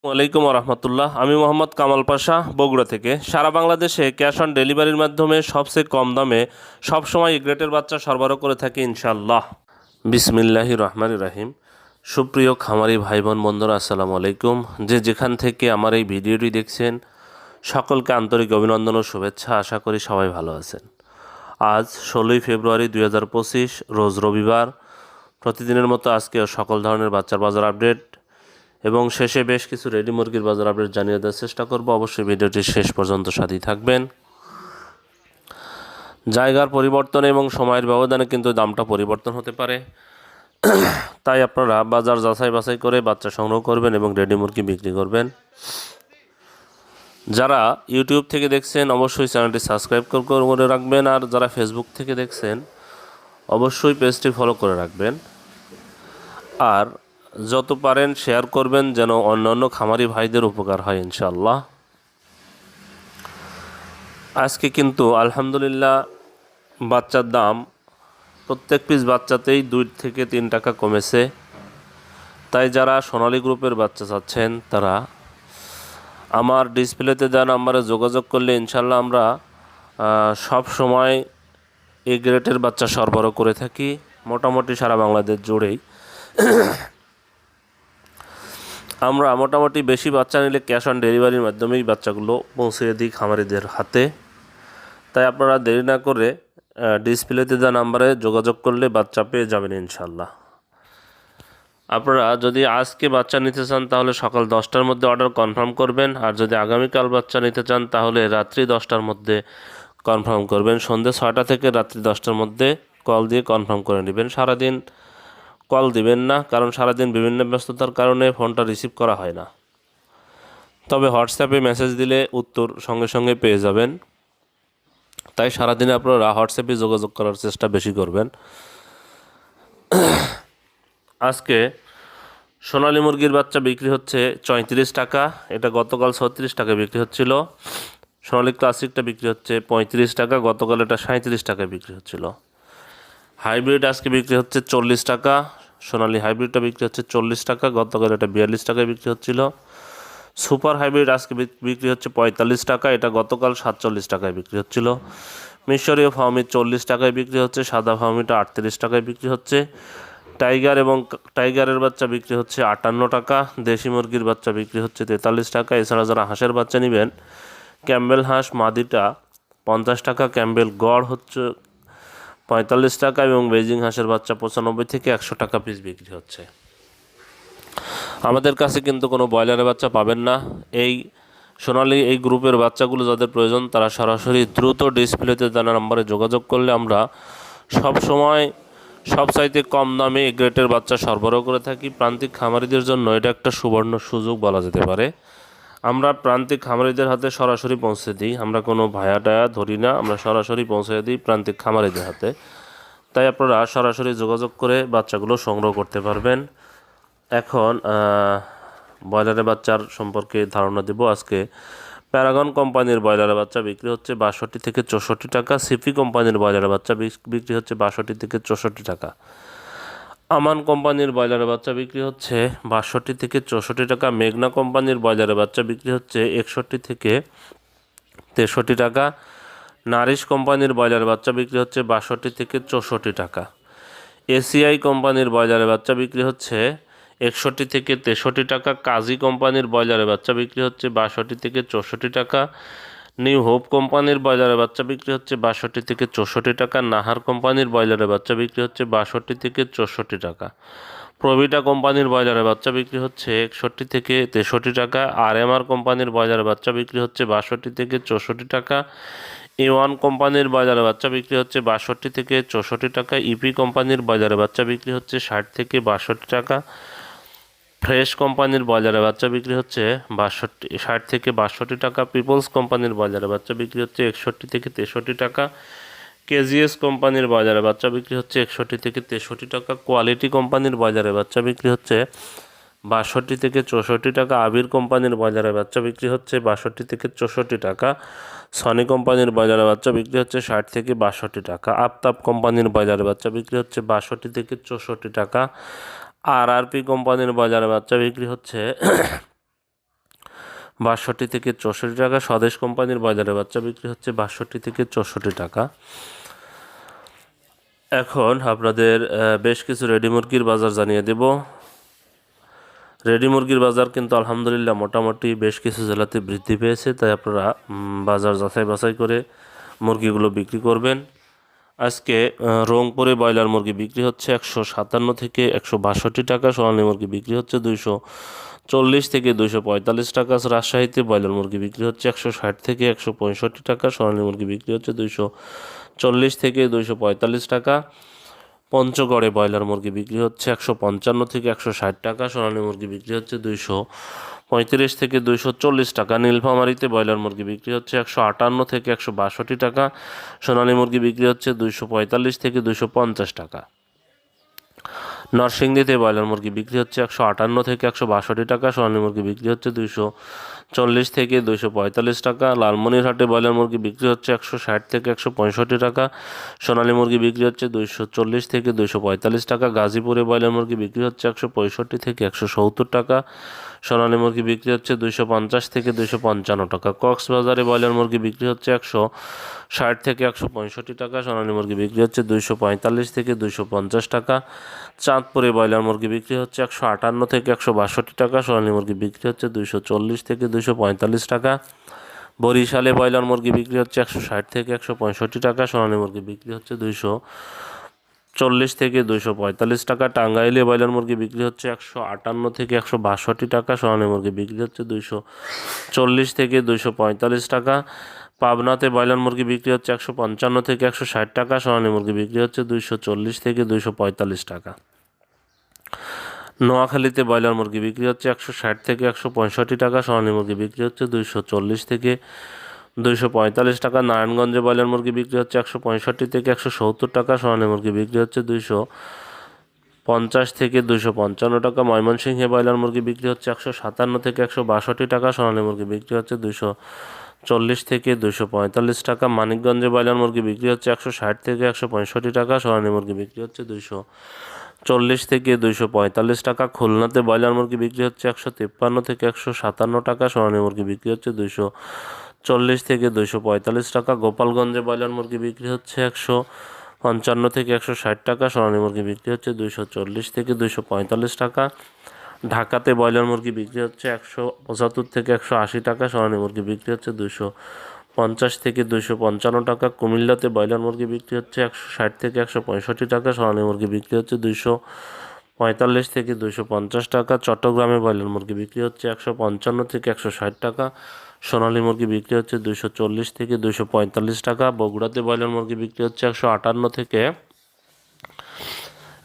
ওয়ালাইকুম রহমতুল্লাহ। আমি মোহাম্মদ কামাল পাশা, বগুড়া থেকে। সারা বাংলাদেশে ক্যাশ অন ডেলিভারির মাধ্যমে সবচেয়ে কম দামে সবসময় এ গ্রেটের বাচ্চা সরবরাহ করে থাকি ইনশাআল্লাহ। বিসমিল্লাহির রহমানির রহিম। সুপ্রিয় খামারি ভাই বোন বন্ধুরা, আসসালামু আলাইকুম। যেখান থেকে আমার এই ভিডিওটি দেখছেন, সকলকে আন্তরিক অভিনন্দন ও শুভেচ্ছা। আশা করি সবাই ভালো আছেন। আজ 16ই ফেব্রুয়ারি 2025, রোজ রবিবার। প্রতিদিনের মতো আজকে সকল ধরনের বাচ্চার বাজার আপডেট এবং শেষে বেশ কিছু রেডি মুরগির বাজার আপডেট জানিয়ে দেওয়ার চেষ্টা করব। অবশ্যই ভিডিওটি শেষ পর্যন্ত সাথেই থাকবেন। জায়গার পরিবর্তন এবং সময়ের ব্যবধানে কিন্তু দামটা পরিবর্তন হতে পারে, তাই আপনারা বাজার যাচাই বাছাই করে বাচ্চা সংগ্রহ করবেন এবং রেডি মুরগি বিক্রি করবেন। যারা ইউটিউব থেকে দেখছেন অবশ্যই চ্যানেলটি সাবস্ক্রাইব করে রাখবেন, আর যারা ফেসবুক থেকে দেখছেন অবশ্যই পেজটি ফলো করে রাখবেন। আর যত পারেন শেয়ার করবেন, যেন অন্যান্য খামারি ভাইদের উপকার হয় ইনশাআল্লাহ। আজকে কিন্তু আলহামদুলিল্লাহ বাচ্চার দাম প্রত্যেক পিস বাচ্চাতেই 2 থেকে 3 টাকা কমেছে। তাই যারা সোনালী গ্রুপের বাচ্চা চাচ্ছেন তারা আমার ডিসপ্লেতে দেওয়া নাম্বারে যোগাযোগ করলে ইনশাআল্লাহ আমরা সব সময় এই গ্রেটের বাচ্চা সরবরাহ করে থাকি, মোটামুটি সারা বাংলাদেশ জুড়েই। আমরা মোটামুটি বেশি বাচ্চা নিলে ক্যাশ অন ডেলিভারির মাধ্যমেই বাচ্চাগুলো পৌঁছে দিই খামারিদের হাতে। তাই আপনারা দেরি না করে ডিসপ্লেতে দেওয়া নাম্বারে যোগাযোগ করলে বাচ্চা পেয়ে যাবেন ইনশাল্লাহ। আপনারা যদি আজকে বাচ্চা নিতে চান তাহলে সকাল 10টার মধ্যে অর্ডার কনফার্ম করবেন, আর যদি আগামীকাল বাচ্চা নিতে চান তাহলে রাত্রি 10টার মধ্যে কনফার্ম করবেন। সন্ধ্যে 6টা থেকে রাত্রি 10টার মধ্যে কল দিয়ে কনফার্ম করে নেবেন। সারাদিন কল দিবেন না, কারণ সারাদিন বিভিন্ন ব্যস্ততার কারণে ফোনটা রিসিভ করা হয় না। তবে হোয়াটসঅ্যাপে মেসেজ দিলে উত্তর সঙ্গে সঙ্গে পেয়ে যাবেন। তাই সারাদিনে আপনারা হোয়াটসঅ্যাপে যোগাযোগ করার চেষ্টা বেশি করবেন। আজকে সোনালী মুরগির বাচ্চা বিক্রি হচ্ছে 34 টাকা, এটা গতকাল 36 টাকা বিক্রি হচ্ছিল। সোনালী ক্লাসিকটা বিক্রি হচ্ছে 35 টাকা, গতকাল এটা 37 টাকায় বিক্রি হচ্ছিল। হাইব্রিড আজকে বিক্রি হচ্ছে 40 টাকা, সোনালী হাইব্রিডটা বিক্রি হচ্ছে 40 টাকা, গতকাল এটা 42 টাকায় বিক্রি হচ্ছিল। সুপার হাইব্রিড আজকে বিক্রি হচ্ছে 45 টাকা, এটা গতকাল 47 টাকায় বিক্রি হচ্ছিল। মিশরীয় ফার্মি 40 টাকায় বিক্রি হচ্ছে, সাদা ফার্মিটা 38 টাকায় বিক্রি হচ্ছে। টাইগার এবং টাইগারের বাচ্চা বিক্রি হচ্ছে 58 টাকা, দেশি মুরগির বাচ্চা বিক্রি হচ্ছে 43 টাকা। এছাড়া যারা হাঁসের বাচ্চা নেবেন, ক্যাম্বেল হাঁস মাদিটা 50 টাকা, ক্যাম্বেল গড় হচ্ছে 45 টাকা এবং বেজিং হাঁসের বাচ্চা 95 থেকে 100 টাকা পিস বিক্রি হচ্ছে। আমাদের কাছে কিন্তু কোনো ব্রয়লারের বাচ্চা পাবেন না। এই সোনালী এই গ্রুপের বাচ্চাগুলো যাদের প্রয়োজন তারা সরাসরি দ্রুত ডিসপ্লেতে দেওয়া নম্বরে যোগাযোগ করলে আমরা সব সময় সবচাইতে কম দামে এই গ্রেটের বাচ্চা সরবরাহ করে থাকি। প্রান্তিক খামারিদের জন্য এটা একটা সুবর্ণ সুযোগ বলা যেতে পারে। আমরা প্রান্তিক খামারিদের হাতে সরাসরি পৌঁছে দিই, আমরা কোনো ভায়া টায়া ধরি না, আমরা সরাসরি পৌঁছে দিই প্রান্তিক খামারিদের হাতে। তাই আপনারা সরাসরি যোগাযোগ করে বাচ্চাগুলো সংগ্রহ করতে পারবেন। এখন ব্রয়লারের বাচ্চার সম্পর্কে ধারণা দেব। আজকে প্যারাগন কোম্পানির ব্রয়লারের বাচ্চা বিক্রি হচ্ছে 62 থেকে 64 টাকা, সিপি কোম্পানির ব্রয়লারের বাচ্চা বিক্রি হচ্ছে 62 থেকে 64 টাকা, আমান কোম্পানির ব্রয়লারের বাচ্চা বিক্রি হচ্ছে 62 থেকে 64 টাকা, মেঘনা কোম্পানির ব্রয়লারের বাচ্চা বিক্রি হচ্ছে 61 থেকে 63 টাকা, নারিশ কোম্পানির ব্রয়লারের বাচ্চা বিক্রি হচ্ছে 62 থেকে 64 টাকা, এসিআই কোম্পানির ব্রয়লারের বাচ্চা বিক্রি হচ্ছে 61 থেকে 63 টাকা, কাজী কোম্পানির ব্রয়লারের বাচ্চা বিক্রি হচ্ছে 62 থেকে 64 টাকা, নিউ হোপ কোম্পানির ব্রয়লারের বাচ্চা বিক্রি হচ্ছে 62 থেকে 64 টাকা, নাহার কোম্পানির ব্রয়লারের বাচ্চা বিক্রি হচ্ছে 62 থেকে 64 টাকা, প্রভিটা কোম্পানির ব্রয়লারের বাচ্চা বিক্রি হচ্ছে 61 থেকে 63 টাকা, আরএমআর কোম্পানির ব্রয়লারের বাচ্চা বিক্রি হচ্ছে 62 থেকে 64 টাকা, এ1 কোম্পানির ব্রয়লারের বাচ্চা বিক্রি হচ্ছে 62 থেকে 64 টাকা, ইপি কোম্পানির ব্রয়লারের বাচ্চা বিক্রি হচ্ছে 60 থেকে 62 টাকা, ফ্রেশ কোম্পানির ব্রয়লারের বাচ্চা বিক্রি হচ্ছে 60 থেকে 62 টাকা, পিপলস কোম্পানির ব্রয়লারের বাচ্চা বিক্রি হচ্ছে 61 থেকে 63 টাকা, কেজিএস কোম্পানির ব্রয়লারের বাচ্চা বিক্রি হচ্ছে 61 থেকে 63 টাকা, কোয়ালিটি কোম্পানির ব্রয়লারের বাচ্চা বিক্রি হচ্ছে 62 থেকে 64 টাকা, আবির কোম্পানির ব্রয়লারের বাচ্চা বিক্রি হচ্ছে 62 থেকে 64 টাকা, সনি কোম্পানির ব্রয়লারের বাচ্চা বিক্রি হচ্ছে 60 থেকে 62 টাকা, আফতাব কোম্পানির ব্রয়লারের বাচ্চা বিক্রি হচ্ছে 62 থেকে 64 টাকা, আরআরপি কোম্পানির ব্রয়লারের বাচ্চা বিক্রি হচ্ছে 62 থেকে 64 টাকা। স্বদেশ কোম্পানির ব্রয়লারের বাচ্চা বিক্রি হচ্ছে 62 থেকে 64 টাকা। এখন আপনাদের বেশ কিছু রেডি মুরগির বাজার জানিয়ে দেব। রেডি মুরগির বাজার কিন্তু আলহামদুলিল্লাহ মোটামুটি বেশ কিছু জেলাতে বৃদ্ধি পেয়েছে, তাই আপনারা বাজার যাচাই বাছাই করে মুরগিগুলো বিক্রি করবেন। আজকে রংপুরে ব্রয়লার মুরগি বিক্রি হচ্ছে 157 থেকে 162 টাকা। সোনালী মুরগি বিক্রি হচ্ছে 240 থেকে 245 টাকা। রাজশাহীতে ব্রয়লার মুরগি বিক্রি হচ্ছে 160 থেকে 165 টাকা। সোনালী মুরগি বিক্রি হচ্ছে 240 থেকে 245 টাকা। পঞ্চগড়ে ব্রয়লার মুরগি বিক্রি হচ্ছে 155 থেকে 160 টাকা। সোনালী মুরগি বিক্রি হচ্ছে 235 থেকে 240 টাকা। নীলফামারীতে ব্রয়লার মুরগি বিক্রি হচ্ছে 158 থেকে 162 টাকা। সোনালী মুরগি বিক্রি হচ্ছে 245 থেকে 250 টাকা। নরসিংদীতে ব্রয়লার মুরগি বিক্রি হচ্ছে 158 থেকে 162 টাকা। সোনালী মুরগি বিক্রি হচ্ছে 240 থেকে 245 টাকা। লালমনিরহাটে ব্রয়লার মুরগি বিক্রি হচ্ছে 160 থেকে 165 টাকা। সোনালী মুরগি বিক্রি হচ্ছে 240 থেকে 245 টাকা। গাজীপুরে ব্রয়লার মুরগি বিক্রি হচ্ছে 165 থেকে 170 টাকা। সোনালী মুরগি বিক্রি হচ্ছে 250 থেকে 255 টাকা। কক্সবাজারে ব্রয়লার মুরগি বিক্রি হচ্ছে 160 থেকে 165 টাকা। সোনালী মুরগি বিক্রি হচ্ছে 245 থেকে 250 টাকা। চাঁদপুরে ব্রয়লার মুরগি বিক্রি হচ্ছে 158 থেকে 162 টাকা। সোনালী মুরগি বিক্রি হচ্ছে 240 থেকে 245 টাকা। বরিশালে ব্রয়লার মুরগি বিক্রি হচ্ছে 160 থেকে 165 টাকা। সোনালী মুরগি বিক্রি হচ্ছে 240 থেকে 245 টাকা। টাঙ্গাইলে ব্রয়লার মুরগি বিক্রি হচ্ছে 158 থেকে 162 টাকা। সোনালী মুরগি বিক্রি হচ্ছে 240 থেকে 245 টাকা। পাবনাতে ব্রয়লার মুরগি বিক্রি হচ্ছে 155 থেকে 160 টাকা। সোনালী মুরগি বিক্রি হচ্ছে 240 থেকে 245 টাকা। নোয়াখালীতে ব্রয়লার মুরগি বিক্রি হচ্ছে 160 থেকে 165 টাকা। সোনালী মুরগি বিক্রি হচ্ছে 240 থেকে 245 টাকা। নারায়ণগঞ্জে ব্রয়লার মুরগি বিক্রি হচ্ছে 165 থেকে 170 টাকা। সোনালী মুরগি বিক্রি হচ্ছে 250 থেকে 255 টাকা। ময়মনসিংহে ব্রয়লার মুরগি বিক্রি হচ্ছে 157 থেকে 162 টাকা। সোনালী মুরগি বিক্রি হচ্ছে 240 থেকে 245 টাকা। মানিকগঞ্জে ব্রয়লার মুরগি বিক্রি হচ্ছে 160 থেকে 165 টাকা। সোনালী মুরগি বিক্রি হচ্ছে 240 থেকে 245 টাকা। খুলনাতে ব্রয়লার মুরগি বিক্রি হচ্ছে 153 থেকে 157 টাকা। সোনালী মুরগি বিক্রি হচ্ছে 240 থেকে 245 টাকা। গোপালগঞ্জে ব্রয়লার মুরগি বিক্রি হচ্ছে 155 থেকে 160 টাকা। সোনালী মুরগি বিক্রি হচ্ছে 240 থেকে 245 টাকা। ঢাকাতে ব্রয়লার মুরগি বিক্রি হচ্ছে 175 থেকে 180 টাকা। সোনালী মুরগি বিক্রি হচ্ছে 250 থেকে 255 টাকা। কুমিল্লাতে ব্রয়লার মুরগি বিক্রি হচ্ছে 160 থেকে 165 টাকা। সোনালী মুরগি বিক্রি হচ্ছে 245 থেকে 250 টাকা। চট্টগ্রামে ব্রয়লার মুরগি বিক্রি হচ্ছে 155 থেকে 160 টাকা। সোনালী মুরগি বিক্রি হচ্ছে 240 থেকে 245 টাকা। বগুড়াতে ব্রয়লার মুরগি বিক্রি হচ্ছে 158 থেকে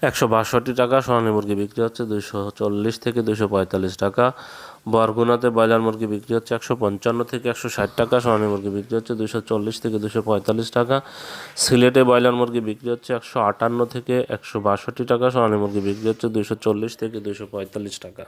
162 টাকা। সোনালী মুরগি বিক্রি হচ্ছে 240 থেকে 245 টাকা। বরগুনাতে ব্রয়লার মুরগি বিক্রি হচ্ছে 155 থেকে 160 টাকা। সোনালী মুরগি বিক্রি হচ্ছে 240 থেকে 245 টাকা। সিলেটে ব্রয়লার মুরগি বিক্রি হচ্ছে 158 থেকে 162 টাকা। সোনালী মুরগি বিক্রি হচ্ছে 240 থেকে 245 টাকা।